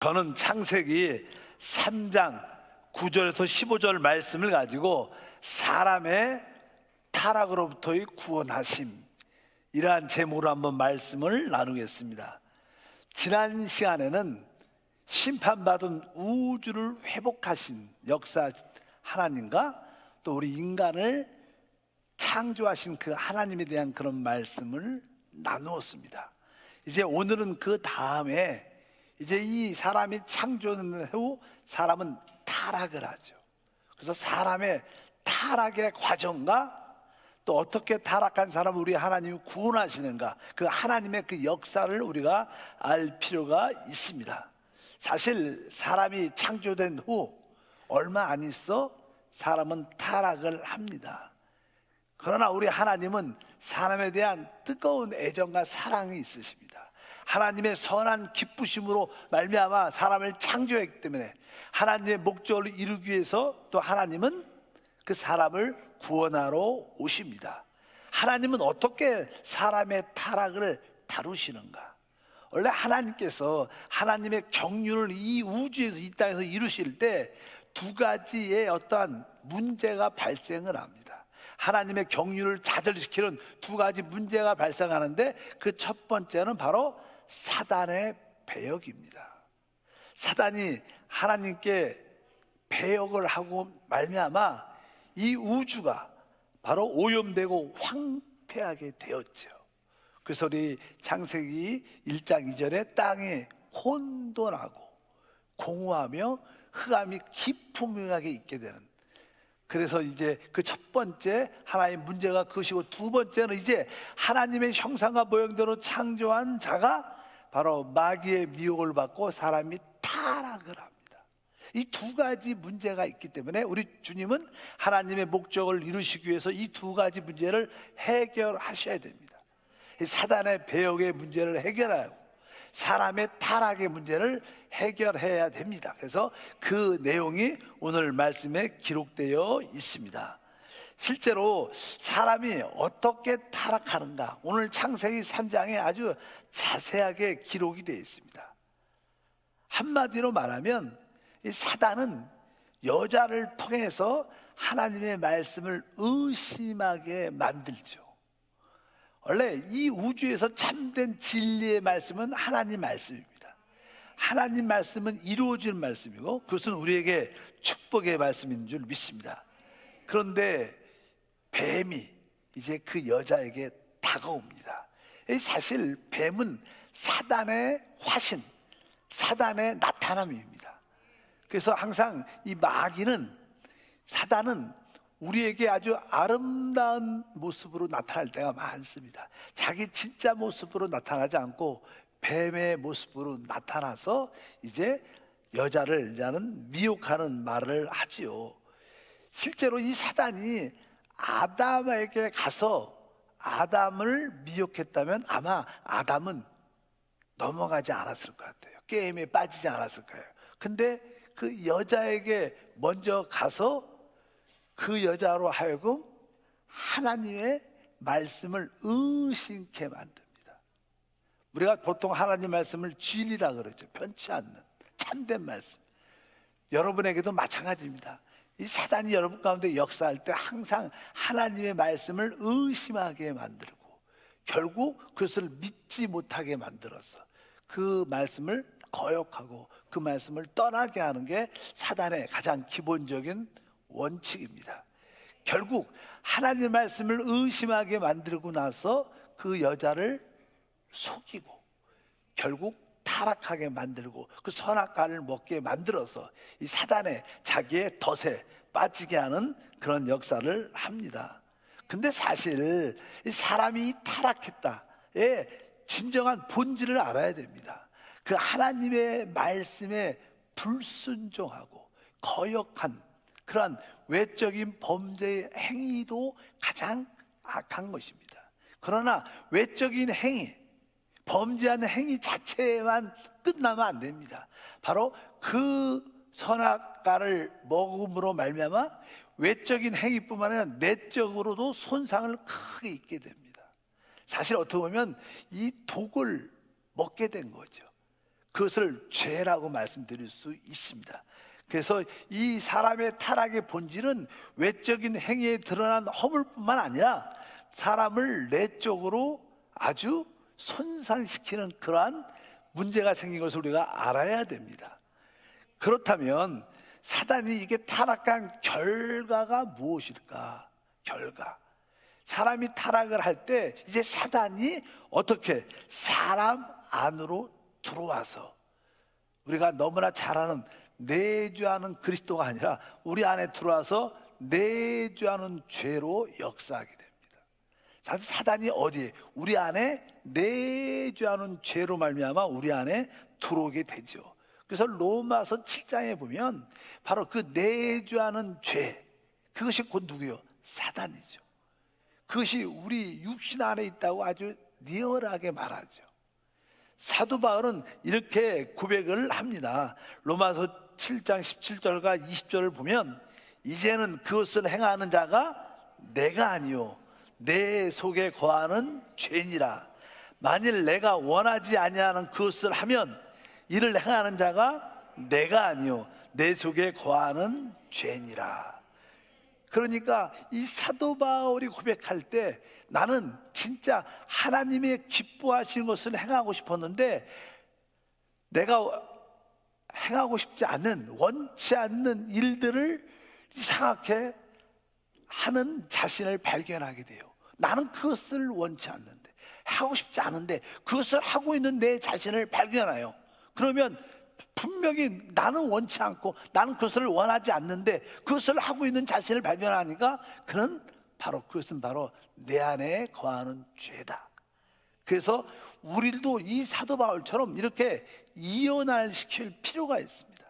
저는 창세기 3장 9절에서 15절 말씀을 가지고 사람의 타락으로부터의 구원하심, 이러한 제목으로 한번 말씀을 나누겠습니다. 지난 시간에는 심판받은 우주를 회복하신 역사 하나님과 또 우리 인간을 창조하신 그 하나님에 대한 그런 말씀을 나누었습니다. 이제 오늘은 그 다음에 이제 이 사람이 창조된 후 사람은 타락을 하죠. 그래서 사람의 타락의 과정과 또 어떻게 타락한 사람을 우리 하나님이 구원하시는가, 그 하나님의 그 역사를 우리가 알 필요가 있습니다. 사실 사람이 창조된 후 얼마 안 있어 사람은 타락을 합니다. 그러나 우리 하나님은 사람에 대한 뜨거운 애정과 사랑이 있으십니다. 하나님의 선한 기쁘심으로 말미암아 사람을 창조했기 때문에 하나님의 목적을 이루기 위해서 또 하나님은 그 사람을 구원하러 오십니다. 하나님은 어떻게 사람의 타락을 다루시는가? 원래 하나님께서 하나님의 경륜을 이 우주에서, 이 땅에서 이루실 때 두 가지의 어떠한 문제가 발생을 합니다. 하나님의 경륜을 좌절시키는 두 가지 문제가 발생하는데 그 첫 번째는 바로 사단의 배역입니다. 사단이 하나님께 배역을 하고 말미암아 이 우주가 바로 오염되고 황폐하게 되었죠. 그래서 우리 창세기 1장 2절에 땅이 혼돈하고 공허하며 흑암이 깊음하게 있게 되는, 그래서 이제 그 첫 번째 하나의 문제가 그것이고, 두 번째는 이제 하나님의 형상과 모형대로 창조한 자가 바로 마귀의 미혹을 받고 사람이 타락을 합니다. 이 두 가지 문제가 있기 때문에 우리 주님은 하나님의 목적을 이루시기 위해서 이 두 가지 문제를 해결하셔야 됩니다. 이 사단의 배역의 문제를 해결하고 사람의 타락의 문제를 해결해야 됩니다. 그래서 그 내용이 오늘 말씀에 기록되어 있습니다. 실제로 사람이 어떻게 타락하는가, 오늘 창세기 3장에 아주 자세하게 기록이 되어 있습니다. 한마디로 말하면 이 사단은 여자를 통해서 하나님의 말씀을 의심하게 만들죠. 원래 이 우주에서 참된 진리의 말씀은 하나님 말씀입니다. 하나님 말씀은 이루어지는 말씀이고 그것은 우리에게 축복의 말씀인 줄 믿습니다. 그런데 뱀이 이제 그 여자에게 다가옵니다. 사실 뱀은 사단의 화신, 사단의 나타남입니다. 그래서 항상 이 마귀는, 사단은 우리에게 아주 아름다운 모습으로 나타날 때가 많습니다. 자기 진짜 모습으로 나타나지 않고 뱀의 모습으로 나타나서 이제 여자를 미혹하는 말을 하지요. 실제로 이 사단이 아담에게 가서 아담을 미혹했다면 아마 아담은 넘어가지 않았을 것 같아요. 게임에 빠지지 않았을 거예요. 근데 그 여자에게 먼저 가서 그 여자로 하여금 하나님의 말씀을 의심케 만듭니다. 우리가 보통 하나님 말씀을 진리라 그러죠. 변치 않는 참된 말씀. 여러분에게도 마찬가지입니다. 이 사단이 여러분 가운데 역사할 때 항상 하나님의 말씀을 의심하게 만들고 결국 그것을 믿지 못하게 만들어서 그 말씀을 거역하고 그 말씀을 떠나게 하는 게 사단의 가장 기본적인 원칙입니다. 결국 하나님의 말씀을 의심하게 만들고 나서 그 여자를 속이고 결국 타락하게 만들고 그 선악과를 먹게 만들어서 이 사단의 자기의 덫에 빠지게 하는 그런 역사를 합니다. 근데 사실 이 사람이 타락했다의 진정한 본질을 알아야 됩니다. 그 하나님의 말씀에 불순종하고 거역한 그러한 외적인 범죄의 행위도 가장 악한 것입니다. 그러나 외적인 행위, 범죄하는 행위 자체만 끝나면 안 됩니다. 바로 그 선악과를 먹음으로 말미암아 외적인 행위뿐만 아니라 내적으로도 손상을 크게 입게 됩니다. 사실 어떻게 보면 이 독을 먹게 된 거죠. 그것을 죄라고 말씀드릴 수 있습니다. 그래서 이 사람의 타락의 본질은 외적인 행위에 드러난 허물뿐만 아니라 사람을 내적으로 아주 손상시키는 그러한 문제가 생긴 것을 우리가 알아야 됩니다. 그렇다면 사단이 이게 타락한 결과가 무엇일까? 결과. 사람이 타락을 할 때 이제 사단이 어떻게 사람 안으로 들어와서 우리가 너무나 잘 아는 내주하는 그리스도가 아니라 우리 안에 들어와서 내주하는 죄로 역사하게 됩니다. 사단이 어디에? 우리 안에 내주하는 죄로 말미암아 우리 안에 들어오게 되죠. 그래서 로마서 7장에 보면 바로 그 내주하는 죄, 그것이 곧 누구요? 사단이죠. 그것이 우리 육신 안에 있다고 아주 리얼하게 말하죠. 사도 바울은 이렇게 고백을 합니다. 로마서 7장 17절과 20절을 보면 이제는 그것을 행하는 자가 내가 아니요 내 속에 거하는 죄니라. 만일 내가 원하지 아니하는 그것을 하면 이를 행하는 자가 내가 아니요 내 속에 거하는 죄니라. 그러니까 이 사도 바울이 고백할 때 나는 진짜 하나님의 기뻐하시는 것을 행하고 싶었는데 내가 행하고 싶지 않은, 원치 않는 일들을 이상하게 하는 자신을 발견하게 돼요. 나는 그것을 원치 않는데, 하고 싶지 않은데 그것을 하고 있는 내 자신을 발견해요. 그러면 분명히 나는 원치 않고 나는 그것을 원하지 않는데 그것을 하고 있는 자신을 발견하니까 그것은 바로 내 안에 거하는 죄다. 그래서 우리도 이 사도 바울처럼 이렇게 이혼을 시킬 필요가 있습니다.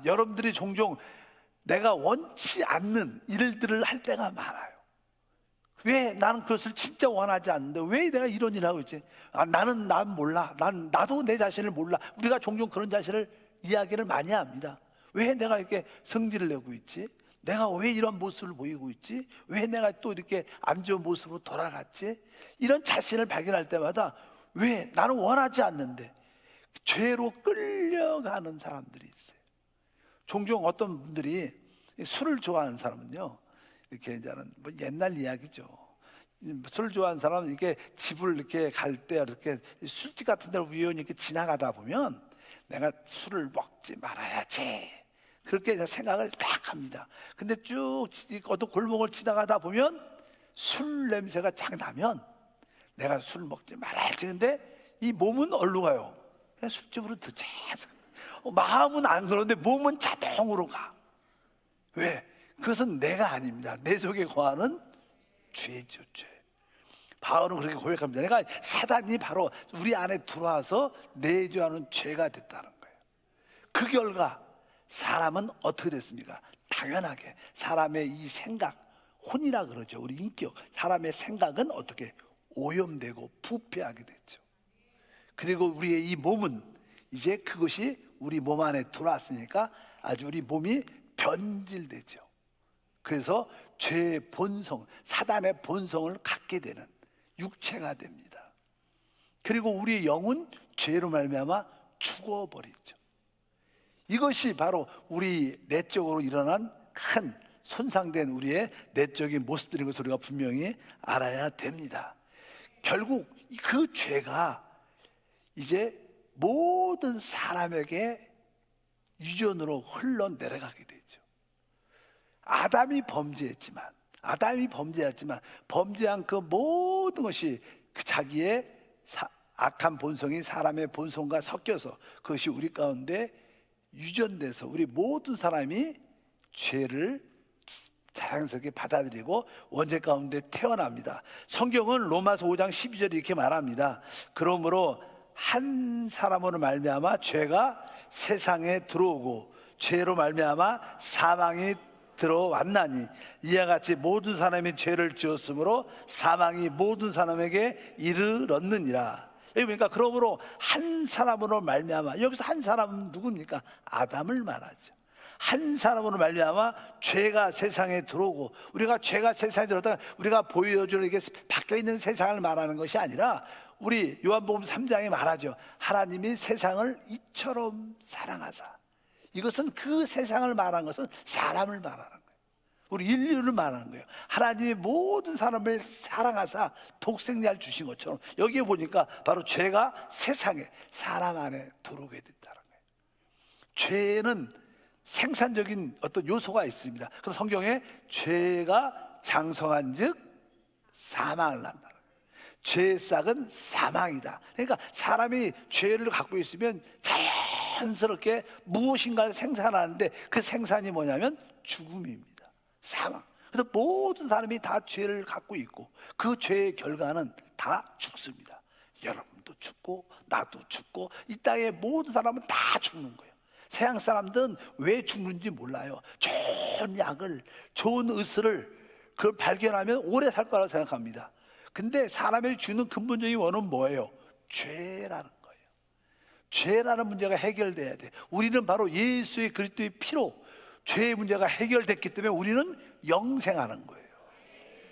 여러분들이 종종 내가 원치 않는 일들을 할 때가 많아요. 왜 나는 그것을 진짜 원하지 않는데 왜 내가 이런 일을 하고 있지? 난 몰라. 나도 내 자신을 몰라. 우리가 종종 그런 자신을 이야기를 많이 합니다. 왜 내가 이렇게 성질을 내고 있지? 내가 왜 이런 모습을 보이고 있지? 왜 내가 또 이렇게 안 좋은 모습으로 돌아갔지? 이런 자신을 발견할 때마다 왜 나는 원하지 않는데 죄로 끌려가는 사람들이 있어요. 종종 어떤 분들이 술을 좋아하는 사람은요, 이렇게 이제는 뭐 옛날 이야기죠. 술 좋아하는 사람은 이렇게 집을 이렇게 갈 때 이렇게 술집 같은 데를 우연히 이렇게 지나가다 보면 내가 술을 먹지 말아야지 그렇게 생각을 딱 합니다. 근데 쭉 어떤 골목을 지나가다 보면 술 냄새가 쫙 나면 내가 술 먹지 말아야지. 근데 이 몸은 어디로 가요? 그냥 술집으로 듣자. 마음은 안 그러는데 몸은 자동으로 가. 왜? 그것은 내가 아닙니다. 내 속에 거하는 죄죠, 죄. 바울은 그렇게 고백합니다. 내가 사단이 바로 우리 안에 들어와서 내주하는 죄가 됐다는 거예요. 그 결과 사람은 어떻게 됐습니까? 당연하게 사람의 이 생각, 혼이라 그러죠. 우리 인격, 사람의 생각은 어떻게 오염되고 부패하게 됐죠. 그리고 우리의 이 몸은 이제 그것이 우리 몸 안에 들어왔으니까 아주 우리 몸이 변질되죠. 그래서 죄의 본성, 사단의 본성을 갖게 되는 육체가 됩니다. 그리고 우리의 영은 죄로 말미암아 죽어버리죠. 이것이 바로 우리 내적으로 일어난 큰 손상된 우리의 내적인 모습들인 것을 우리가 분명히 알아야 됩니다. 결국 그 죄가 이제 모든 사람에게 유전으로 흘러내려가게 되죠. 아담이 범죄했지만 범죄한 그 모든 것이 그 자기의 악한 본성이 사람의 본성과 섞여서 그것이 우리 가운데 유전돼서 우리 모든 사람이 죄를 자연스럽게 받아들이고 원죄 가운데 태어납니다. 성경은 로마서 5장 12절에 이렇게 말합니다. 그러므로 한 사람으로 말미암아 죄가 세상에 들어오고 죄로 말미암아 사망이 들어왔나니 이와 같이 모든 사람이 죄를 지었으므로 사망이 모든 사람에게 이르렀느니라. 여기 보니까 그러므로 한 사람으로 말미암아, 여기서 한 사람은 누굽니까? 아담을 말하죠. 한 사람으로 말미암아 죄가 세상에 들어오고, 우리가 죄가 세상에 들어왔다 우리가 보여주는 이게 박혀 있는 세상을 말하는 것이 아니라 우리 요한복음 3장에 말하죠. 하나님이 세상을 이처럼 사랑하사. 이것은 그 세상을 말한 것은 사람을 말하는 거예요. 우리 인류를 말하는 거예요. 하나님이 모든 사람을 사랑하사 독생자를 주신 것처럼 여기에 보니까 바로 죄가 세상에 사람 안에 들어오게 됐다는 거예요. 죄는 생산적인 어떤 요소가 있습니다. 그래서 성경에 죄가 장성한 즉 사망을 낳는다. 죄의 싹은 사망이다. 그러니까 사람이 죄를 갖고 있으면 자연스럽게 무엇인가를 생산하는데 그 생산이 뭐냐면 죽음입니다. 사망. 그래서 모든 사람이 다 죄를 갖고 있고 그 죄의 결과는 다 죽습니다. 여러분도 죽고 나도 죽고 이 땅의 모든 사람은 다 죽는 거예요. 서양 사람들은 왜 죽는지 몰라요. 좋은 약을, 좋은 의술을 그걸 발견하면 오래 살 거라고 생각합니다. 근데 사람이 주는 근본적인 원인은 뭐예요? 죄라는 거예요. 죄라는 문제가 해결돼야 돼. 우리는 바로 예수의 그리스도의 피로 죄의 문제가 해결됐기 때문에 우리는 영생하는 거예요.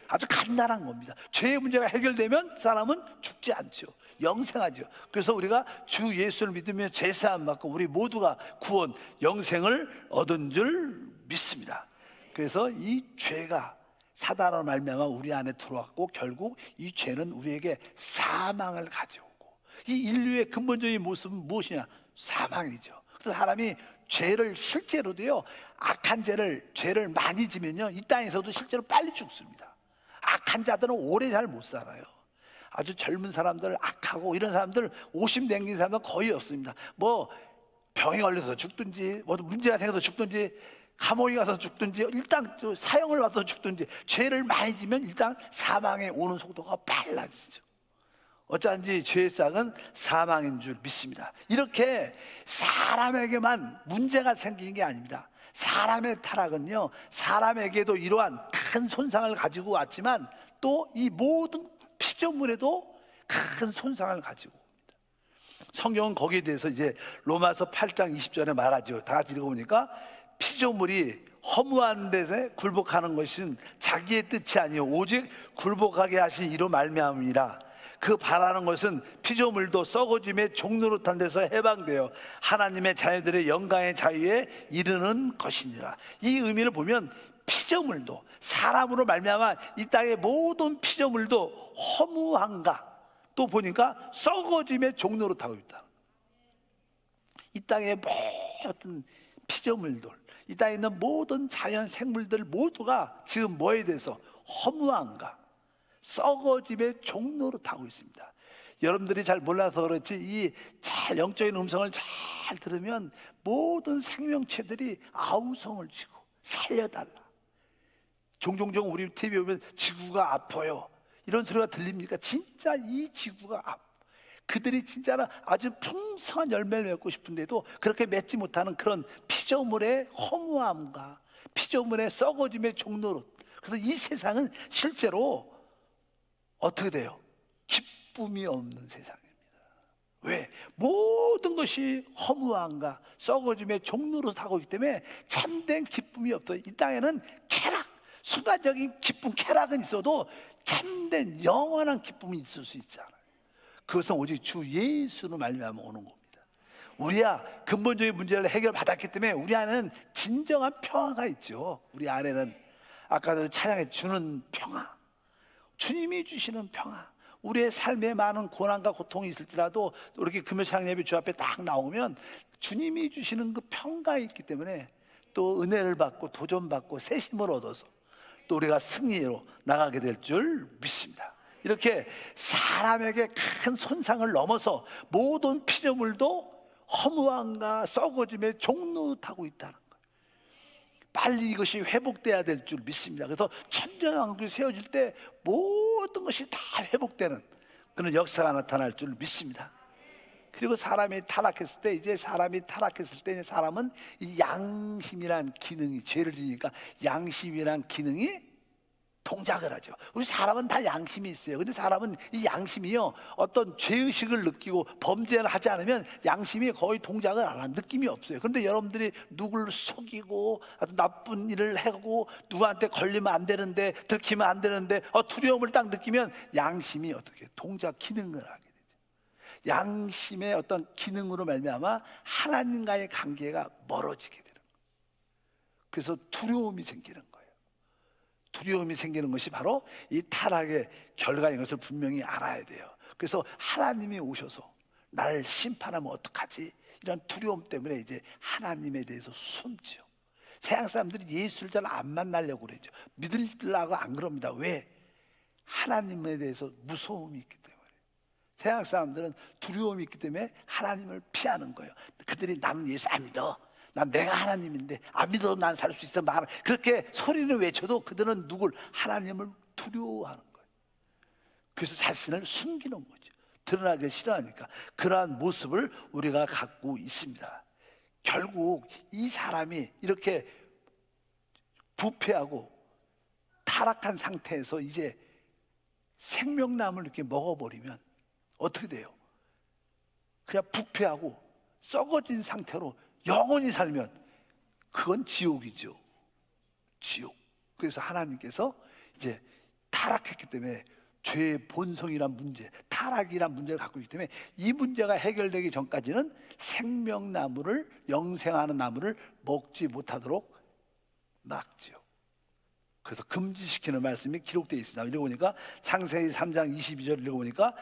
아주 간단한 겁니다. 죄의 문제가 해결되면 사람은 죽지 않죠. 영생하죠. 그래서 우리가 주 예수를 믿으며 제사함 받고 우리 모두가 구원, 영생을 얻은 줄 믿습니다. 그래서 이 죄가 사단으로 말미암아 우리 안에 들어왔고 결국 이 죄는 우리에게 사망을 가져오고 이 인류의 근본적인 모습은 무엇이냐? 사망이죠. 그래서 사람이 죄를 실제로도요 악한 죄를 많이 지면요 이 땅에서도 실제로 빨리 죽습니다. 악한 자들은 오래 잘 못 살아요. 아주 젊은 사람들 악하고 이런 사람들 50 넘긴 사람은 거의 없습니다. 뭐 병에 걸려서 죽든지 뭐 문제가 생겨서 죽든지 감옥에 가서 죽든지 일단 사형을 받아서 죽든지 죄를 많이 지면 일단 사망에 오는 속도가 빨라지죠. 어쩐지 죄의 싹은 사망인 줄 믿습니다. 이렇게 사람에게만 문제가 생기는 게 아닙니다. 사람의 타락은요 사람에게도 이러한 큰 손상을 가지고 왔지만 또 이 모든 피조물에도 큰 손상을 가지고 옵니다. 성경은 거기에 대해서 이제 로마서 8장 20절에 말하죠. 다 같이 읽어보니까 피조물이 허무한 데서 굴복하는 것은 자기의 뜻이 아니요 오직 굴복하게 하신 이로 말미암음이라. 그 바라는 것은 피조물도 썩어짐의 종노릇한 데서 해방되어 하나님의 자녀들의 영광의 자유에 이르는 것이니라. 이 의미를 보면 피조물도 사람으로 말미암아 이 땅의 모든 피조물도 허무한가 또 보니까 썩어짐의 종노릇하고 있다. 이 땅의 모든 피조물들 이 땅에 있는 모든 자연 생물들 모두가 지금 뭐에 대해서 허무한가 썩어짐의 종노릇하고 있습니다. 여러분들이 잘 몰라서 그렇지 이 잘 영적인 음성을 잘 들으면 모든 생명체들이 아우성을 치고 살려달라. 종종 우리 TV에 보면 지구가 아파요 이런 소리가 들립니까? 진짜 이 지구가 그들이 진짜로 아주 풍성한 열매를 맺고 싶은데도 그렇게 맺지 못하는 그런 피조물의 허무함과 피조물의 썩어짐의 종노릇. 그래서 이 세상은 실제로 어떻게 돼요? 기쁨이 없는 세상입니다. 왜? 모든 것이 허무함과 썩어짐의 종노릇하고 있기 때문에 참된 기쁨이 없어요. 이 땅에는 쾌락, 순간적인 기쁨, 쾌락은 있어도 참된 영원한 기쁨이 있을 수 있지 않아요. 그것은 오직 주 예수로 말미암아 오는 겁니다. 우리야 근본적인 문제를 해결받았기 때문에 우리 안에는 진정한 평화가 있죠. 우리 안에는 아까도 찬양에 주는 평화, 주님이 주시는 평화. 우리의 삶에 많은 고난과 고통이 있을지라도 이렇게 금요창 예배 주 앞에 딱 나오면 주님이 주시는 그 평가가 있기 때문에 또 은혜를 받고 도전받고 새 힘을 얻어서 또 우리가 승리로 나가게 될 줄 믿습니다. 이렇게 사람에게 큰 손상을 넘어서 모든 피조물도 허무함과 썩어짐에 종노릇하고 있다는 거예요. 빨리 이것이 회복돼야 될 줄 믿습니다. 그래서 천정왕국이 세워질 때 모든 것이 다 회복되는 그런 역사가 나타날 줄 믿습니다. 그리고 사람이 타락했을 때 이제 사람은 이 양심이란 기능이 죄를 지니까 양심이란 기능이 동작을 하죠. 우리 사람은 다 양심이 있어요. 근데 사람은 이 양심이요 어떤 죄의식을 느끼고 범죄를 하지 않으면 양심이 거의 동작을 안 하는 느낌이 없어요. 그런데 여러분들이 누굴 속이고 아주 나쁜 일을 하고 누구한테 걸리면 안 되는데 들키면 안 되는데 두려움을 딱 느끼면 양심이 어떻게 동작 기능을 하게 돼요. 양심의 어떤 기능으로 말미암아 하나님과의 관계가 멀어지게 되는 거예요. 그래서 두려움이 생기는 거예요. 두려움이 생기는 것이 바로 이 타락의 결과인 것을 분명히 알아야 돼요. 그래서 하나님이 오셔서 나를 심판하면 어떡하지? 이런 두려움 때문에 이제 하나님에 대해서 숨지요. 세상 사람들이 예수를 잘 안 만나려고 그러죠. 믿으려고 안 그럽니다. 왜? 하나님에 대해서 무서움이 있기 때문에. 세상 사람들은 두려움이 있기 때문에 하나님을 피하는 거예요. 그들이 나는 예수 안 믿어. 난 내가 하나님인데 안 믿어도 난 살 수 있어. 그렇게 소리를 외쳐도 그들은 누굴? 하나님을 두려워하는 거예요. 그래서 자신을 숨기는 거죠. 드러나기 싫어하니까. 그러한 모습을 우리가 갖고 있습니다. 결국 이 사람이 이렇게 부패하고 타락한 상태에서 이제 생명나무를 이렇게 먹어버리면 어떻게 돼요? 그냥 부패하고 썩어진 상태로 영원히 살면 그건 지옥이죠. 지옥. 그래서 하나님께서 이제 타락했기 때문에 죄의 본성이란 문제, 타락이란 문제를 갖고 있기 때문에 이 문제가 해결되기 전까지는 생명나무를, 영생하는 나무를 먹지 못하도록 막지요. 그래서 금지시키는 말씀이 기록되어 있습니다. 읽어보니까 창세기 3장 22절 읽어보니까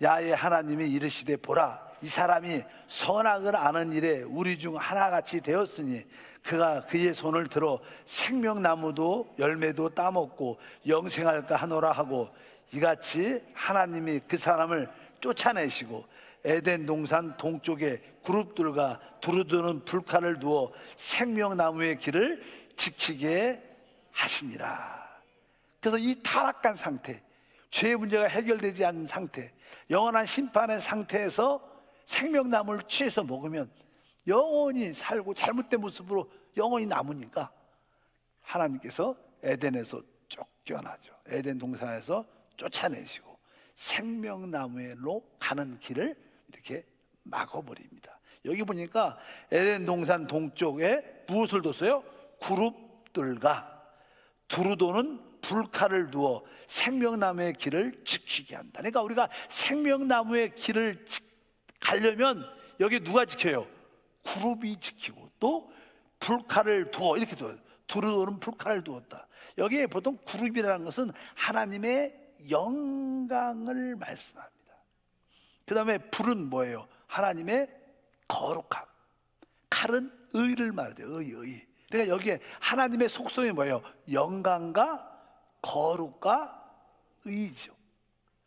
야훼 하나님이 이르시되 보라, 이 사람이 선악을 아는 일에 우리 중 하나같이 되었으니 그가 그의 손을 들어 생명나무도 열매도 따먹고 영생할까 하노라 하고, 이같이 하나님이 그 사람을 쫓아내시고 에덴 동산 동쪽에 그룹들과 두루두는 불칼을 두어 생명나무의 길을 지키게 하시니라. 그래서 이 타락한 상태, 죄의 문제가 해결되지 않은 상태, 영원한 심판의 상태에서 생명나무를 취해서 먹으면 영원히 살고 잘못된 모습으로 영원히 남으니까 하나님께서 에덴에서 쫓겨나죠. 에덴 동산에서 쫓아내시고 생명나무로 가는 길을 이렇게 막아버립니다. 여기 보니까 에덴 동산 동쪽에 무엇을 뒀어요? 그룹들과 두루도는 불칼을 두어 생명나무의 길을 지키게 한다. 그러니까 우리가 생명나무의 길을 가려면 여기 누가 지켜요? 그룹이 지키고 또 불칼을 두어 이렇게 두어요. 두루도는 불칼을 두었다. 여기에 보통 그룹이라는 것은 하나님의 영광을 말씀합니다. 그 다음에 불은 뭐예요? 하나님의 거룩함. 칼은 의를 말해요. 의. 그러니까 여기에 하나님의 속성이 뭐예요? 영광과 거룩과 의죠.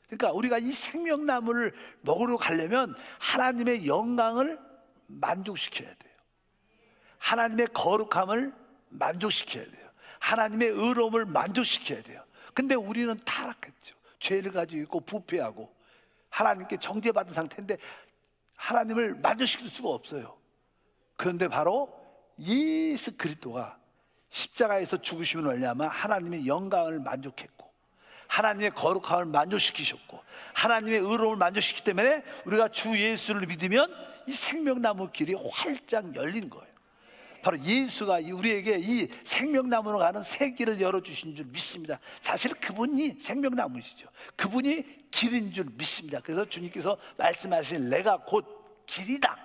그러니까 우리가 이 생명나무를 먹으러 가려면 하나님의 영광을 만족시켜야 돼요. 하나님의 거룩함을 만족시켜야 돼요. 하나님의 의로움을 만족시켜야 돼요. 근데 우리는 타락했죠. 죄를 가지고 있고 부패하고 하나님께 정죄받은 상태인데 하나님을 만족시킬 수가 없어요. 그런데 바로 예수 그리스도가 십자가에서 죽으심으로 말미암아 하나님의 영광을 만족했고 하나님의 거룩함을 만족시키셨고 하나님의 의로움을 만족시키기 때문에 우리가 주 예수를 믿으면 이 생명나무 길이 활짝 열린 거예요. 바로 예수가 우리에게 이 생명나무로 가는 새 길을 열어주신 줄 믿습니다. 사실 그분이 생명나무시죠. 그분이 길인 줄 믿습니다. 그래서 주님께서 말씀하신 내가 곧 길이다,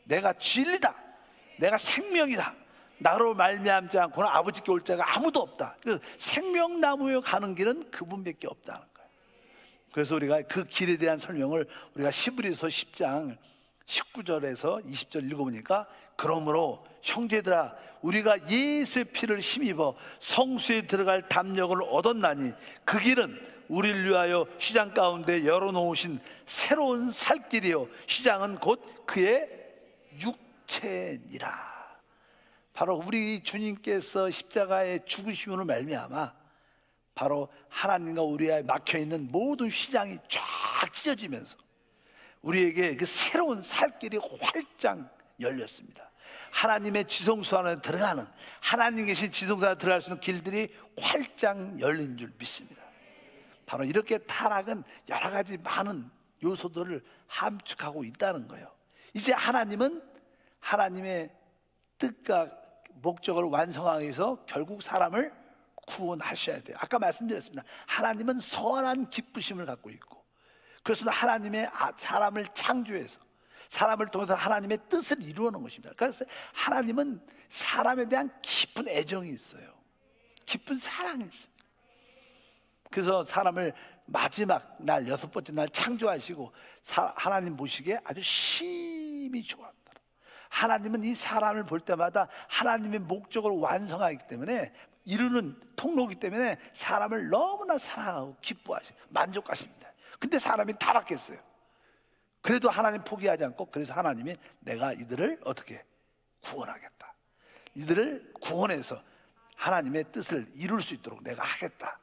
내가 진리다, 내가 생명이다, 나로 말미암지 않고는 아버지께 올 자가 아무도 없다. 그래서 생명나무에 가는 길은 그분밖에 없다는 거예요. 그래서 우리가 그 길에 대한 설명을 우리가 히브리서 10장 19절에서 20절 읽어보니까 그러므로 형제들아 우리가 예수의 피를 힘입어 성수에 들어갈 담력을 얻었나니 그 길은 우리를 위하여 시장 가운데 열어놓으신 새로운 살길이요 시장은 곧 그의 육체니라. 바로 우리 주님께서 십자가의 죽으심으로 말미암아 바로 하나님과 우리에 막혀있는 모든 시장이 쫙 찢어지면서 우리에게 그 새로운 살길이 활짝 열렸습니다. 하나님의 지성소 안에 들어가는, 하나님 계신 지성소 안에 들어갈 수 있는 길들이 활짝 열린 줄 믿습니다. 바로 이렇게 타락은 여러 가지 많은 요소들을 함축하고 있다는 거예요. 이제 하나님은 하나님의 뜻과 목적을 완성하기 위해서 결국 사람을 구원하셔야 돼요. 아까 말씀드렸습니다. 하나님은 선한 기쁘심을 갖고 있고 그래서 하나님의 사람을 창조해서 사람을 통해서 하나님의 뜻을 이루어놓은 것입니다. 그래서 하나님은 사람에 대한 깊은 애정이 있어요. 깊은 사랑이 있습니다. 그래서 사람을 마지막 날, 6번째 날 창조하시고 하나님 보시기에 아주 심히 좋았다. 하나님은 이 사람을 볼 때마다 하나님의 목적을 완성하기 때문에, 이루는 통로이기 때문에 사람을 너무나 사랑하고 기뻐하시고 만족하십니다. 근데 사람이 타락했어요. 그래도 하나님 포기하지 않고, 그래서 하나님이 내가 이들을 어떻게 구원하겠다, 이들을 구원해서 하나님의 뜻을 이룰 수 있도록 내가 하겠다.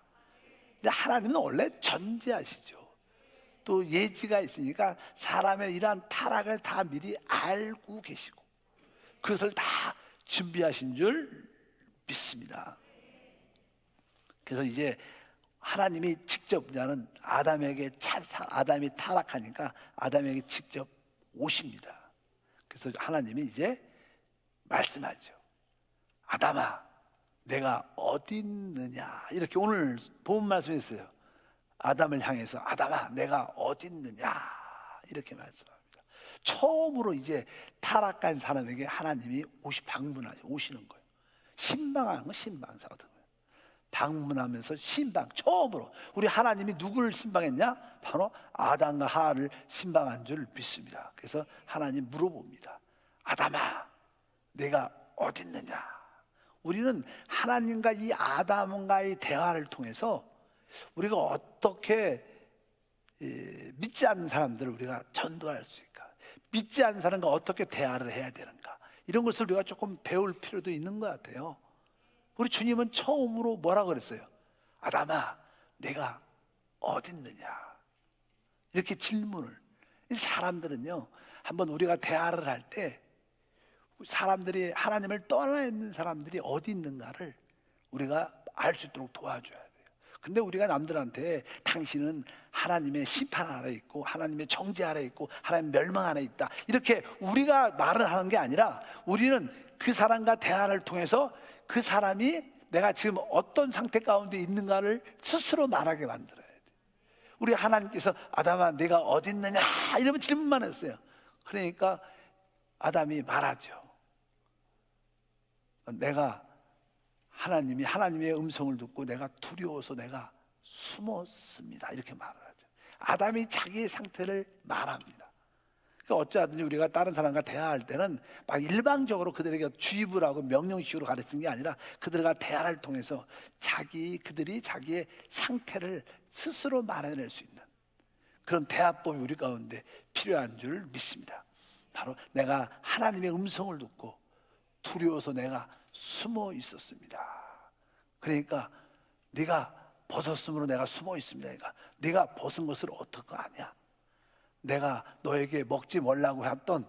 근데 하나님은 원래 전지하시죠. 또 예지가 있으니까 사람의 이러한 타락을 다 미리 알고 계시고 그것을 다 준비하신 줄 믿습니다. 그래서 이제 하나님이 직접, 나는 아담이 타락하니까 아담에게 직접 오십니다. 그래서 하나님이 이제 말씀하죠. 아담아, 내가 어디 있느냐, 이렇게 오늘 본 말씀했어요. 아담을 향해서 아담아, 내가 어디 있느냐, 이렇게 말씀합니다. 처음으로 이제 타락한 사람에게 하나님이 오시는 거예요. 신방하는 거, 신방사거든요. 방문하면서 신방, 처음으로 우리 하나님이 누구를 신방했냐? 바로 아담과 하와를 신방한 줄 믿습니다. 그래서 하나님 물어봅니다. 아담아, 내가 어디 있느냐? 우리는 하나님과 이 아담과의 대화를 통해서 우리가 어떻게 믿지 않는 사람들을 우리가 전도할 수 있을까, 믿지 않는 사람과 어떻게 대화를 해야 되는가, 이런 것을 우리가 조금 배울 필요도 있는 것 같아요. 우리 주님은 처음으로 뭐라고 그랬어요? 아담아, 내가 어디 있느냐, 이렇게 질문을. 사람들은요, 한번 우리가 대화를 할 때 사람들이, 하나님을 떠나 있는 사람들이 어디 있는가를 우리가 알 수 있도록 도와줘야 돼요. 근데 우리가 남들한테 당신은 하나님의 심판 아래 있고 하나님의 정죄 아래 있고 하나님 멸망 아래 있다, 이렇게 우리가 말을 하는 게 아니라, 우리는 그 사람과 대화를 통해서 그 사람이 내가 지금 어떤 상태 가운데 있는가를 스스로 말하게 만들어야 돼. 우리 하나님께서 아담아, 내가 어디 있느냐, 이러면 질문만 했어요. 그러니까 아담이 말하죠. 내가 하나님의 음성을 듣고 내가 두려워서 내가 숨었습니다, 이렇게 말을 하죠. 아담이 자기의 상태를 말합니다. 그러니까 어찌하든지 우리가 다른 사람과 대화할 때는 막 일방적으로 그들에게 주입을 하고 명령식으로 가르치는 게 아니라, 그들과 대화를 통해서 그들이 자기의 상태를 스스로 말해낼 수 있는 그런 대화법이 우리 가운데 필요한 줄 믿습니다. 바로 내가 하나님의 음성을 듣고 두려워서 내가 숨어 있었습니다. 그러니까 네가 벗었으므로 내가 숨어 있습니다. 그러니까 네가 벗은 것을 어떻게 아냐? 내가 너에게 먹지 말라고 했던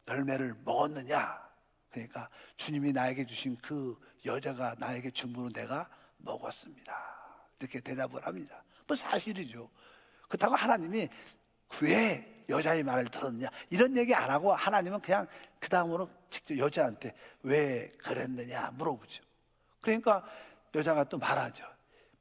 열매를 먹었느냐? 그러니까 주님이 나에게 주신 그 여자가 나에게 준 분은 내가 먹었습니다, 이렇게 대답을 합니다. 뭐 사실이죠. 그렇다고 하나님이 왜 여자의 말을 들었느냐, 이런 얘기 안 하고 하나님은 그냥 그 다음으로 직접 여자한테 왜 그랬느냐 물어보죠. 그러니까 여자가 또 말하죠.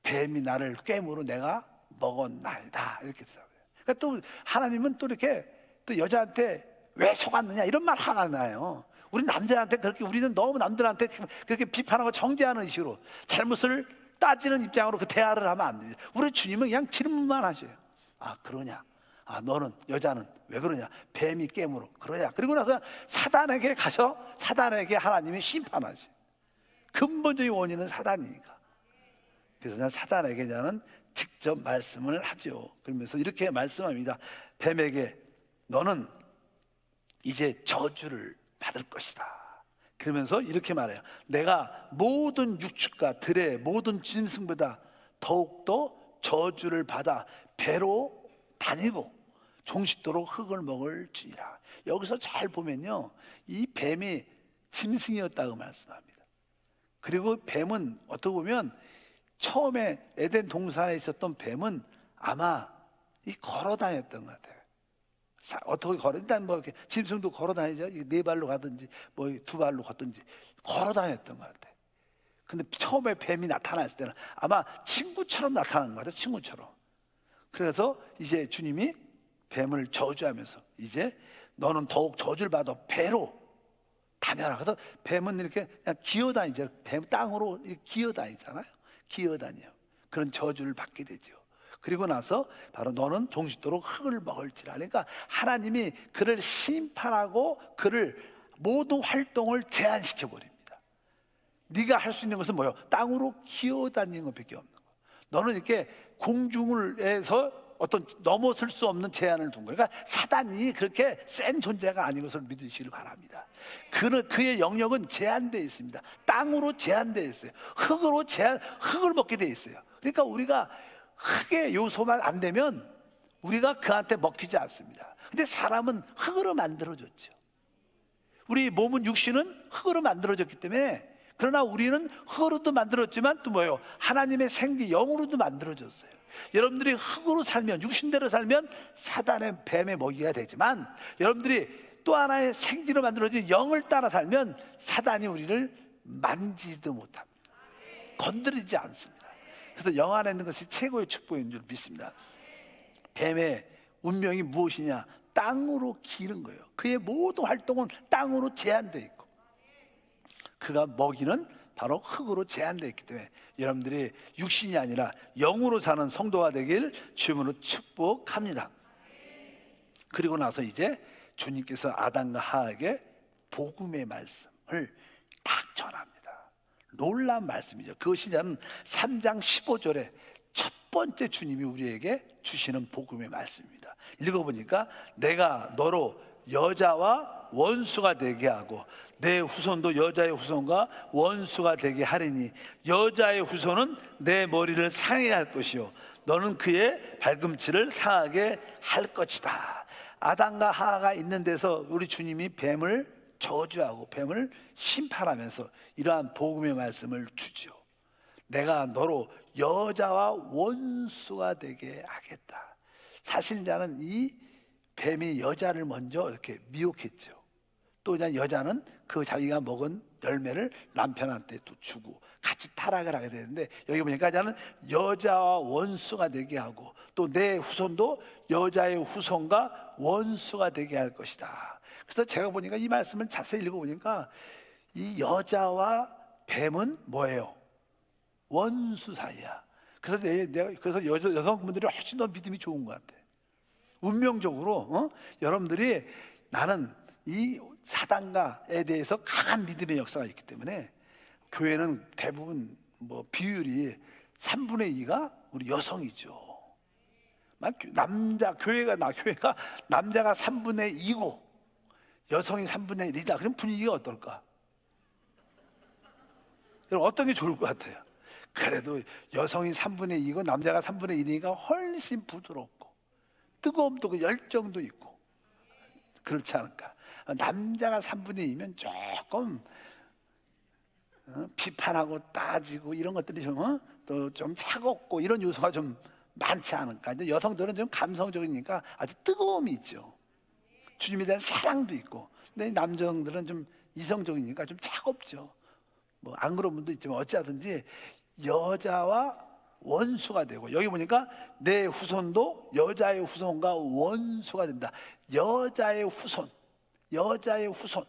뱀이 나를 꿰므로 내가 먹었나이다, 이렇게 대답해요. 그러니까 또 하나님은 또 이렇게 또 여자한테 왜 속았느냐, 이런 말 하나 나요. 우리 남자한테 그렇게, 우리는 너무 남들한테 그렇게 비판하고 정죄하는 식으로 잘못을 따지는 입장으로 그 대화를 하면 안 됩니다. 우리 주님은 그냥 질문만 하셔요. 아, 그러냐? 아, 너는, 여자는 왜 그러냐? 뱀이 깨물어 그러냐? 그리고 나서 사단에게 가서 사단에게 하나님이 심판하시. 근본적인 원인은 사단이니까. 그래서 난 사단에게 나는 직접 말씀을 하죠. 그러면서 이렇게 말씀합니다. 뱀에게 너는 이제 저주를 받을 것이다. 그러면서 이렇게 말해요. 내가 모든 육축과 들의 모든 짐승보다 더욱더 저주를 받아 배로 다니고 종식도록 흙을 먹을 지니라. 여기서 잘 보면요, 이 뱀이 짐승이었다고 말씀합니다. 그리고 뱀은 어떻게 보면 처음에 에덴 동산에 있었던 뱀은 아마 걸어 다녔던 것 같아요. 어떻게 걸어? 일단 뭐 이렇게 짐승도 걸어 다니죠. 네 발로 가든지 뭐 두 발로 걷든지 걸어 다녔던 것 같아요. 근데 처음에 뱀이 나타났을 때는 아마 친구처럼 나타나는 것 같아요. 친구처럼. 그래서 이제 주님이 뱀을 저주하면서 이제 너는 더욱 저주를 받아 배로 다녀라. 그래서 뱀은 이렇게 그냥 기어다니죠. 뱀 땅으로 이렇게 기어다니잖아요. 기어다녀요. 그런 저주를 받게 되죠. 그리고 나서 바로 너는 종식도록 흙을 먹을지라. 그러니까 하나님이 그를 심판하고 그를 모든 활동을 제한시켜 버립니다. 네가 할 수 있는 것은 뭐예요? 땅으로 기어다니는 것밖에 없는 거예요. 너는 이렇게 공중에서 어떤 넘어설 수 없는 제한을 둔 거예요. 그러니까 사단이 그렇게 센 존재가 아닌 것을 믿으시길 바랍니다. 그의 영역은 제한되어 있습니다. 땅으로 제한되어 있어요. 흙을 먹게 되어 있어요. 그러니까 우리가 흙의 요소만 안 되면 우리가 그한테 먹히지 않습니다. 근데 사람은 흙으로 만들어졌죠. 우리 몸은 육신은 흙으로 만들어졌기 때문에, 그러나 우리는 흙으로도 만들어졌지만 또 뭐예요? 하나님의 생기 영으로도 만들어졌어요. 여러분들이 흙으로 살면, 육신대로 살면 사단의 뱀의 먹이가 되지만, 여러분들이 또 하나의 생기로 만들어진 영을 따라 살면 사단이 우리를 만지도 못합니다. 건드리지 않습니다. 그래서 영 안에 있는 것이 최고의 축복인 줄 믿습니다. 뱀의 운명이 무엇이냐? 땅으로 기는 거예요. 그의 모든 활동은 땅으로 제한되어 있고, 그가 먹이는 바로 흙으로 제한되어 있기 때문에 여러분들이 육신이 아니라 영으로 사는 성도가 되길 주님으로 축복합니다. 그리고 나서 이제 주님께서 아담과 하와에게 복음의 말씀을 딱 전합니다. 놀라운 말씀이죠. 그것이 저는 3장 15절에 첫 번째 주님이 우리에게 주시는 복음의 말씀입니다. 읽어보니까 내가 너로 여자와 원수가 되게 하고 내 후손도 여자의 후손과 원수가 되게 하리니 여자의 후손은 내 머리를 상하게 할 것이요 너는 그의 발꿈치를 상하게 할 것이다. 아담과 하와가 있는 데서 우리 주님이 뱀을 저주하고 뱀을 심판하면서 이러한 복음의 말씀을 주죠. 내가 너로 여자와 원수가 되게 하겠다. 사실 자는 이 뱀이 여자를 먼저 이렇게 미혹했죠. 또 그냥 여자는 그 자기가 먹은 열매를 남편한테 또 주고 같이 타락을 하게 되는데, 여기 보니까 자는 여자와 원수가 되게 하고 또 내 후손도 여자의 후손과 원수가 되게 할 것이다. 그래서 제가 보니까 이 말씀을 자세히 읽어보니까 이 여자와 뱀은 뭐예요? 원수 사이야. 그래서 여성분들이 훨씬 더 믿음이 좋은 것 같아요. 운명적으로 여러분들이 나는 이 사단가에 대해서 강한 믿음의 역사가 있기 때문에 교회는 대부분 비율이 3분의 2가 우리 여성이죠. 교회가 남자가 3분의 2고 여성이 3분의 1이다. 그럼 분위기가 어떨까? 여러분 어떤 게 좋을 것 같아요? 그래도 여성이 3분의 2고 남자가 3분의 1이니까 훨씬 부드럽고 뜨거움도 그 열정도 있고 그렇지 않을까? 남자가 3분의 2면 조금 비판하고 따지고 이런 것들이 또 좀 차갑고 이런 요소가 좀 많지 않을까? 여성들은 좀 감성적이니까 아주 뜨거움이 있죠. 주님에 대한 사랑도 있고. 근데 남성들은 좀 이성적이니까 좀 차갑죠. 안 그런 분도 있지만 어찌하든지 여자와 원수가 되고, 여기 보니까 내 후손도 여자의 후손과 원수가 된다. 여자의 후손,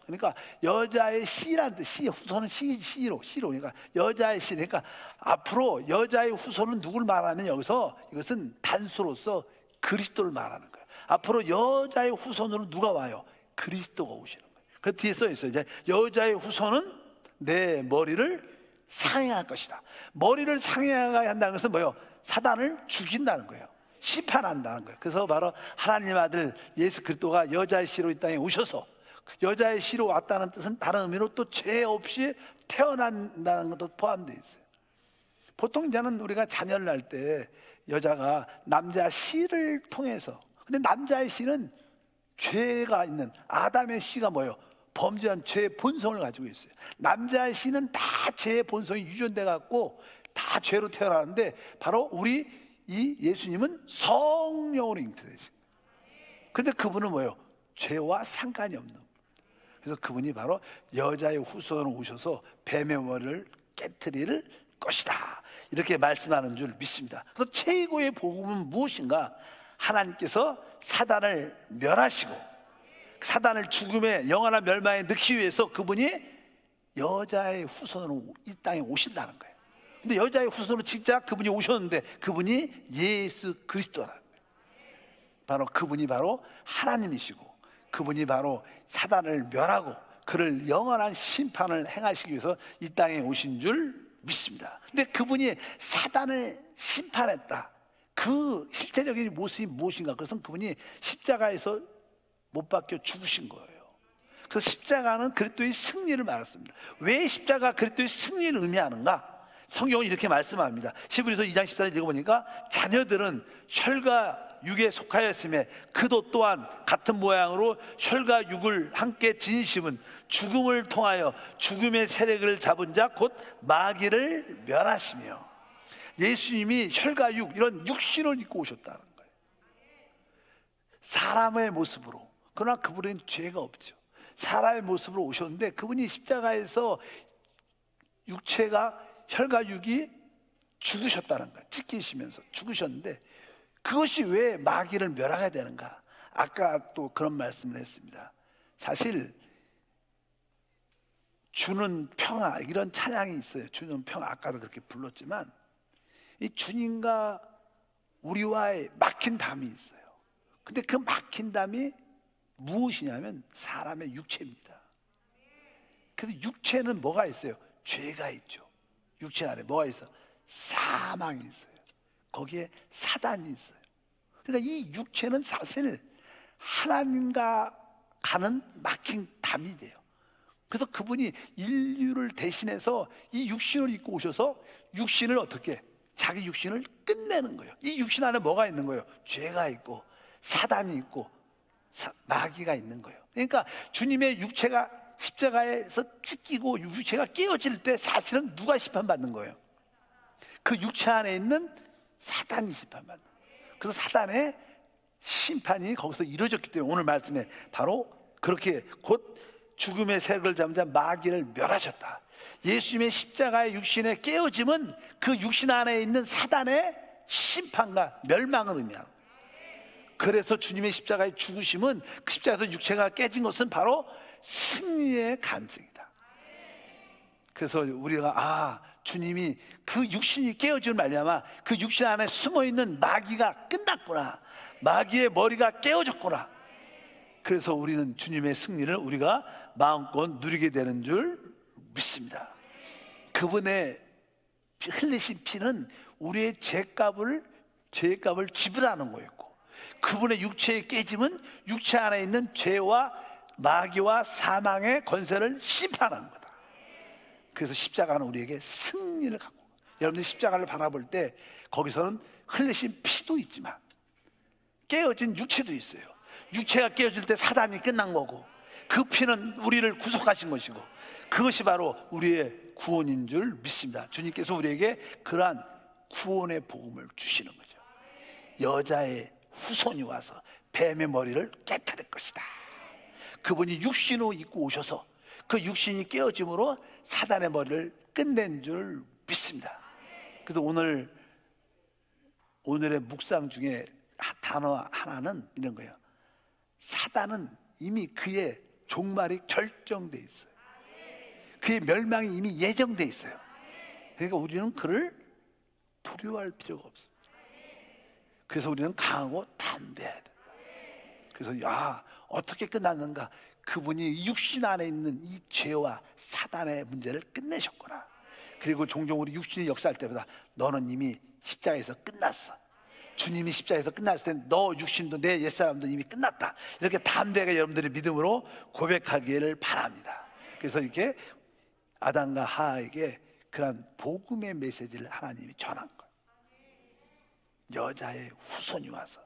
그러니까 여자의 씨라는 뜻, 후손은 씨로, 그러니까 여자의 씨, 그러니까 앞으로 여자의 후손은 누굴 말하면 여기서 이것은 단수로서 그리스도를 말하는 거예요. 앞으로 여자의 후손으로 누가 와요? 그리스도가 오시는 거예요. 그 뒤에 써 있어요. 이제 여자의 후손은 내 머리를 상해할 것이다. 머리를 상해야 한다는 것은 뭐예요? 사단을 죽인다는 거예요. 심판한다는 거예요. 그래서 바로 하나님 아들 예수 그리스도가 여자의 씨로 이 땅에 오셔서 여자의 씨로 왔다는 뜻은 다른 의미로 또 죄 없이 태어난다는 것도 포함되어 있어요. 보통 이제는 우리가 자녀를 낳을 때 여자가 남자 씨를 통해서, 근데 남자의 씨는 죄가 있는 아담의 씨가 뭐예요? 범죄한 죄의 본성을 가지고 있어요. 남자의 씨는 다 죄의 본성이 유전돼 갖고 다 죄로 태어나는데, 바로 우리 이 예수님은 성령으로 잉태되죠. 근데 그분은 뭐예요? 죄와 상관이 없는. 그래서 그분이 바로 여자의 후손으로 오셔서 뱀의 머리를 깨트릴 것이다. 이렇게 말씀하는 줄 믿습니다. 그래서 최고의 복음은 무엇인가? 하나님께서 사단을 멸하시고 사단을 죽음의 영원한 멸망에 넣기 위해서 그분이 여자의 후손으로 이 땅에 오신다는 거예요. 근데 여자의 후손으로 진짜 그분이 오셨는데 그분이 예수 그리스도라는 거예요. 바로 그분이 바로 하나님이시고 그분이 바로 사단을 멸하고 그를 영원한 심판을 행하시기 위해서 이 땅에 오신 줄 믿습니다. 근데 그분이 사단을 심판했다. 그 실제적인 모습이 무엇인가? 그것은 그분이 십자가에서 못 박혀 죽으신 거예요. 그래서 십자가는 그리스도의 승리를 말했습니다. 왜 십자가 그리스도의 승리를 의미하는가? 성경은 이렇게 말씀합니다. 히브리서 2장 14절 읽어보니까 자녀들은 혈과 육에 속하였음에 그도 또한 같은 모양으로 혈과 육을 함께 지니심은 죽음을 통하여 죽음의 세력을 잡은 자 곧 마귀를 멸하시며, 예수님이 혈과 육, 이런 육신을 입고 오셨다는 거예요. 사람의 모습으로. 그러나 그분은 죄가 없죠. 사람의 모습으로 오셨는데 그분이 십자가에서 육체가 혈과 육이 죽으셨다는 거예요. 찢기시면서 죽으셨는데 그것이 왜 마귀를 멸하게 되는가? 아까 또 그런 말씀을 했습니다. 사실 주는 평화, 이런 찬양이 있어요. 주는 평화, 아까도 그렇게 불렀지만 이 주님과 우리와의 막힌 담이 있어요. 근데 그 막힌 담이 무엇이냐면 사람의 육체입니다. 그래서 육체는 뭐가 있어요? 죄가 있죠. 육체 안에 뭐가 있어? 사망이 있어요. 거기에 사단이 있어요. 그러니까 이 육체는 사실 하나님과 가는 막힌 담이 돼요. 그래서 그분이 인류를 대신해서 이 육신을 입고 오셔서 육신을 어떻게? 자기 육신을 끝내는 거예요. 이 육신 안에 뭐가 있는 거예요? 죄가 있고 사단이 있고 마귀가 있는 거예요. 그러니까 주님의 육체가 십자가에서 찢기고 육체가 깨어질 때 사실은 누가 심판받는 거예요? 그 육체 안에 있는 사단이 심판받는 거예요. 그래서 사단의 심판이 거기서 이루어졌기 때문에 오늘 말씀에 바로 그렇게 곧 죽음의 세력을 잡은 자 마귀를 멸하셨다. 예수님의 십자가의 육신의 깨어짐은 그 육신 안에 있는 사단의 심판과 멸망을 의미합니다. 그래서 주님의 십자가의 죽으심은 그 십자가에서 육체가 깨진 것은 바로 승리의 간증이다. 그래서 우리가 주님이 그 육신이 깨어지는 말미암아 그 육신 안에 숨어있는 마귀가 끝났구나, 마귀의 머리가 깨어졌구나. 그래서 우리는 주님의 승리를 우리가 마음껏 누리게 되는 줄 믿습니다. 그분의 흘리신 피는 우리의 죄값을 지불하는 거였고, 그분의 육체의 깨짐은 육체 안에 있는 죄와 마귀와 사망의 권세를 심판하는 거다. 그래서 십자가는 우리에게 승리를 갖고, 여러분들 십자가를 바라볼 때 거기서는 흘리신 피도 있지만 깨어진 육체도 있어요. 육체가 깨어질 때 사단이 끝난 거고 그 피는 우리를 구속하신 것이고 그것이 바로 우리의 구원인 줄 믿습니다. 주님께서 우리에게 그러한 구원의 복음을 주시는 거죠. 여자의 후손이 와서 뱀의 머리를 깨뜨릴 것이다. 그분이 육신으로 입고 오셔서 그 육신이 깨어짐으로 사단의 머리를 끝낸 줄 믿습니다. 그래서 오늘의 묵상 중에 단어 하나는 이런 거예요. 사단은 이미 그의 종말이 결정돼 있어요. 그의 멸망이 이미 예정돼 있어요. 그러니까 우리는 그를 두려워할 필요가 없어요. 그래서 우리는 강하고 담대해야 된다. 그래서 어떻게 끝났는가? 그분이 육신 안에 있는 이 죄와 사단의 문제를 끝내셨구나. 그리고 종종 우리 육신이 역사할 때보다 너는 이미 십자가에서 끝났어. 주님이 십자가에서 끝났을 때 너 육신도 내 옛사람도 이미 끝났다. 이렇게 담대하게 여러분들의 믿음으로 고백하기를 바랍니다. 그래서 이렇게 아담과 하와에게 그런 복음의 메시지를 하나님이 전한 거예요. 여자의 후손이 와서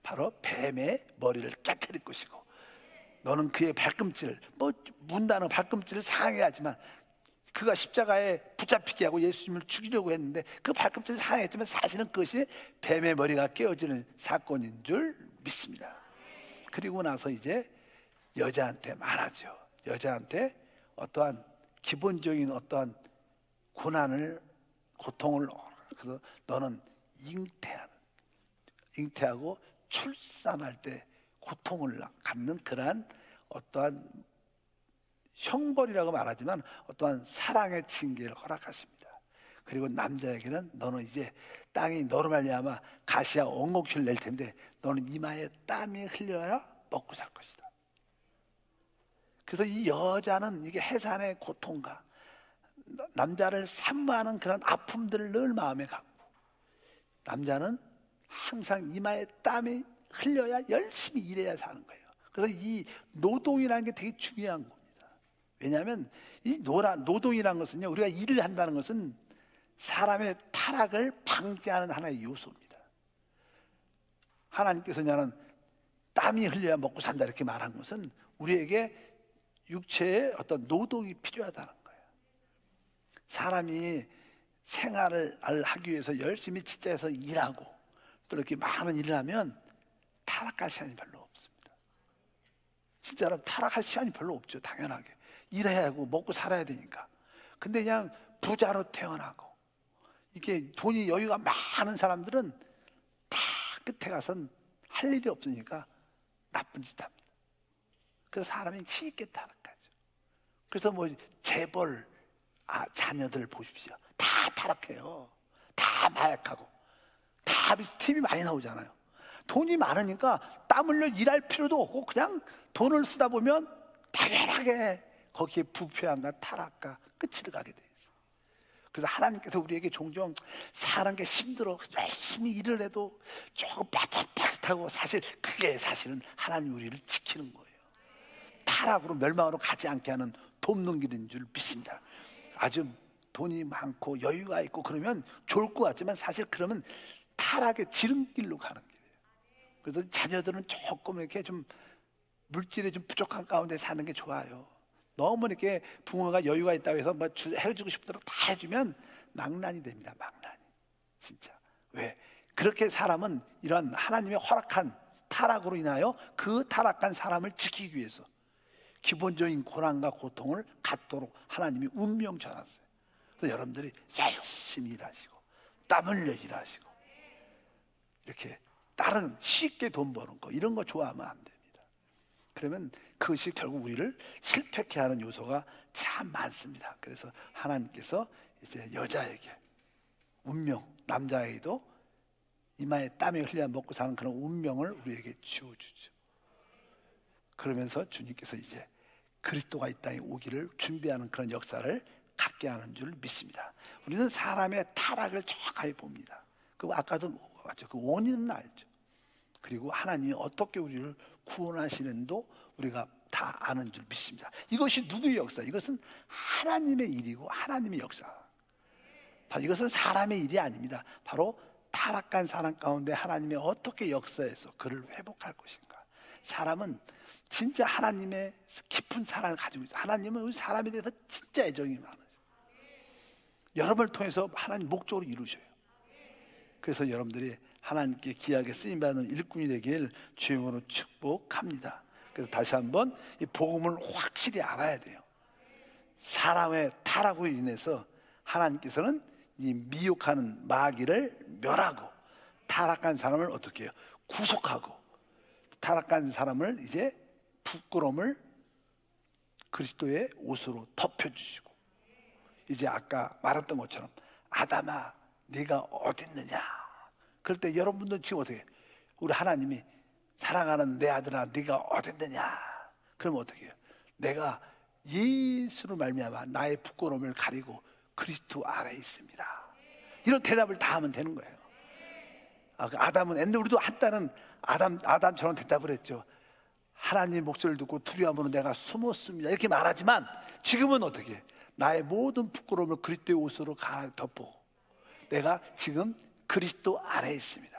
바로 뱀의 머리를 깨뜨릴 것이고 너는 그의 발꿈치를, 문다는 발꿈치를 상해하지만 그가 십자가에 붙잡히게 하고 예수님을 죽이려고 했는데 그 발꿈치를 상했지만 사실은 그것이 뱀의 머리가 깨어지는 사건인 줄 믿습니다. 그리고 나서 이제 여자한테 말하죠. 여자한테 어떠한 기본적인 어떠한 고난을, 고통을 그래서 너는 잉태하고 출산할 때 고통을 갖는 그러한 어떠한 형벌이라고 말하지만 어떠한 사랑의 징계를 허락하십니다. 그리고 남자에게는 너는 이제 땅이 너로 말미암아 가시와 엉겅퀴를 낼 텐데 너는 이마에 땀이 흘려야 먹고 살 것이다. 그래서 이 여자는 이게 해산의 고통과 남자를 산모하는 그런 아픔들을 늘 마음에 갖고, 남자는 항상 이마에 땀이 흘려야 열심히 일해야 사는 거예요. 그래서 이 노동이라는 게 되게 중요한 겁니다. 왜냐하면 이 노동이라는 것은요, 우리가 일을 한다는 것은 사람의 타락을 방지하는 하나의 요소입니다. 하나님께서 나는 땀이 흘려야 먹고 산다 이렇게 말한 것은 우리에게 육체의 어떤 노동이 필요하다는 거예요. 사람이 생활을 하기 위해서 열심히 직장에서 일하고 또 이렇게 많은 일을 하면 타락할 시간이 별로 없습니다. 진짜로 타락할 시간이 별로 없죠. 당연하게 일해야 하고 먹고 살아야 되니까. 근데 그냥 부자로 태어나고 이렇게 돈이 여유가 많은 사람들은 다 끝에 가선 할 일이 없으니까 나쁜 짓 합니다. 그래서 사람이 쉽게 타락하죠. 그래서 뭐 재벌 자녀들 보십시오. 다 타락해요. 다 마약하고 다 TV 많이 나오잖아요. 돈이 많으니까 땀 흘려 일할 필요도 없고 그냥 돈을 쓰다 보면 당연하게 거기에 부패함과 타락과 끝을 가게 돼요. 그래서 하나님께서 우리에게 종종 사는 게 힘들어 열심히 일을 해도 조금 빠듯빠듯하고 사실 그게 사실은 하나님 우리를 지키는 거예요. 타락으로 멸망으로 가지 않게 하는 돕는 길인 줄 믿습니다. 아주 돈이 많고 여유가 있고 그러면 좋을 것 같지만 사실 그러면 타락의 지름길로 가는 길이에요. 그래서 자녀들은 조금 이렇게 좀 물질이 좀 부족한 가운데 사는 게 좋아요. 너무 이렇게 부모가 여유가 있다고 해서 뭐 해주고 싶은 대로 다 해주면 망난이 됩니다. 망난이. 진짜. 왜? 그렇게 사람은 이런 하나님의 허락한 타락으로 인하여 그 타락한 사람을 지키기 위해서 기본적인 고난과 고통을 갖도록 하나님이 운명 정하셨어요. 그래서 여러분들이 열심히 일하시고 땀 흘려 일하시고 이렇게 다른 쉽게 돈 버는 거 이런 거 좋아하면 안 됩니다. 그러면 그것이 결국 우리를 실패케 하는 요소가 참 많습니다. 그래서 하나님께서 이제 여자에게 운명, 남자에게도 이마에 땀이 흘려 먹고 사는 그런 운명을 우리에게 주어주죠. 그러면서 주님께서 이제 그리스도가 이 땅에 오기를 준비하는 그런 역사를 갖게 하는 줄 믿습니다. 우리는 사람의 타락을 정확하게 봅니다. 그 아까도 맞죠. 그 원인은 알죠. 그리고 하나님이 어떻게 우리를 구원하시는도 우리가 다 아는 줄 믿습니다. 이것이 누구의 역사? 이것은 하나님의 일이고 하나님의 역사. 이것은 사람의 일이 아닙니다. 바로 타락한 사람 가운데 하나님이 어떻게 역사해서 그를 회복할 것인가. 사람은 진짜 하나님의 깊은 사랑을 가지고 있어요. 하나님은 우리 사람에 대해서 진짜 애정이 많으세요. 여러분을 통해서 하나님 목적으로 이루셔요. 그래서 여러분들이 하나님께 귀하게 쓰임받는 일꾼이 되길 주님으로 축복합니다. 그래서 다시 한번 이 복음을 확실히 알아야 돼요. 사람의 타락으로 인해서 하나님께서는 이 미혹하는 마귀를 멸하고 타락한 사람을 어떻게 해요? 구속하고 타락한 사람을 이제 부끄러움을 그리스도의 옷으로 덮여주시고 이제 아까 말했던 것처럼 아담아 네가 어디 있느냐. 그럴 때 여러분들 지금 어떻게 해요? 우리 하나님이 사랑하는 내 아들아 네가 어디 있느냐. 그러면 어떻게 해요? 내가 예수로 말미암아 나의 부끄러움을 가리고 그리스도 안에 있습니다. 이런 대답을 다 하면 되는 거예요. 아담은 옛날에 우리도 한때는 아담처럼 대답을 했죠. 하나님 목소리를 듣고 두려움으로 내가 숨었습니다. 이렇게 말하지만 지금은 어떻게 해? 나의 모든 부끄러움을 그리스도의 옷으로 덮고 내가 지금 그리스도 안에 있습니다.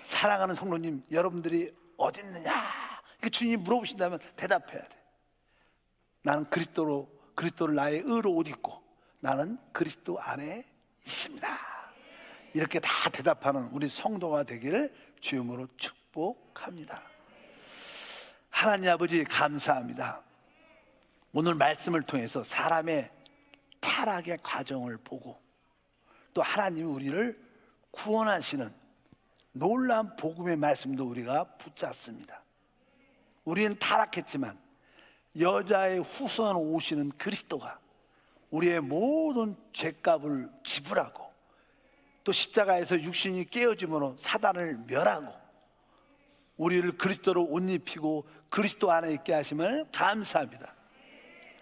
사랑하는 성도님, 여러분들이 어디 있느냐? 주님이 물어보신다면 대답해야 돼. 나는 그리스도를 나의 의로 옷 입고 나는 그리스도 안에 있습니다. 이렇게 다 대답하는 우리 성도가 되기를 주님으로 축복합니다. 하나님 아버지 감사합니다. 오늘 말씀을 통해서 사람의 타락의 과정을 보고 또 하나님이 우리를 구원하시는 놀라운 복음의 말씀도 우리가 붙잡습니다. 우리는 타락했지만 여자의 후손 오시는 그리스도가 우리의 모든 죄값을 지불하고 또 십자가에서 육신이 깨어짐으로 사단을 멸하고 우리를 그리스도로 옷 입히고 그리스도 안에 있게 하심을 감사합니다.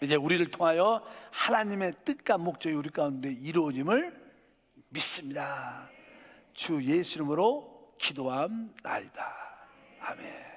이제 우리를 통하여 하나님의 뜻과 목적이 우리 가운데 이루어짐을 믿습니다. 주 예수 이름으로 기도함나이다. 아멘.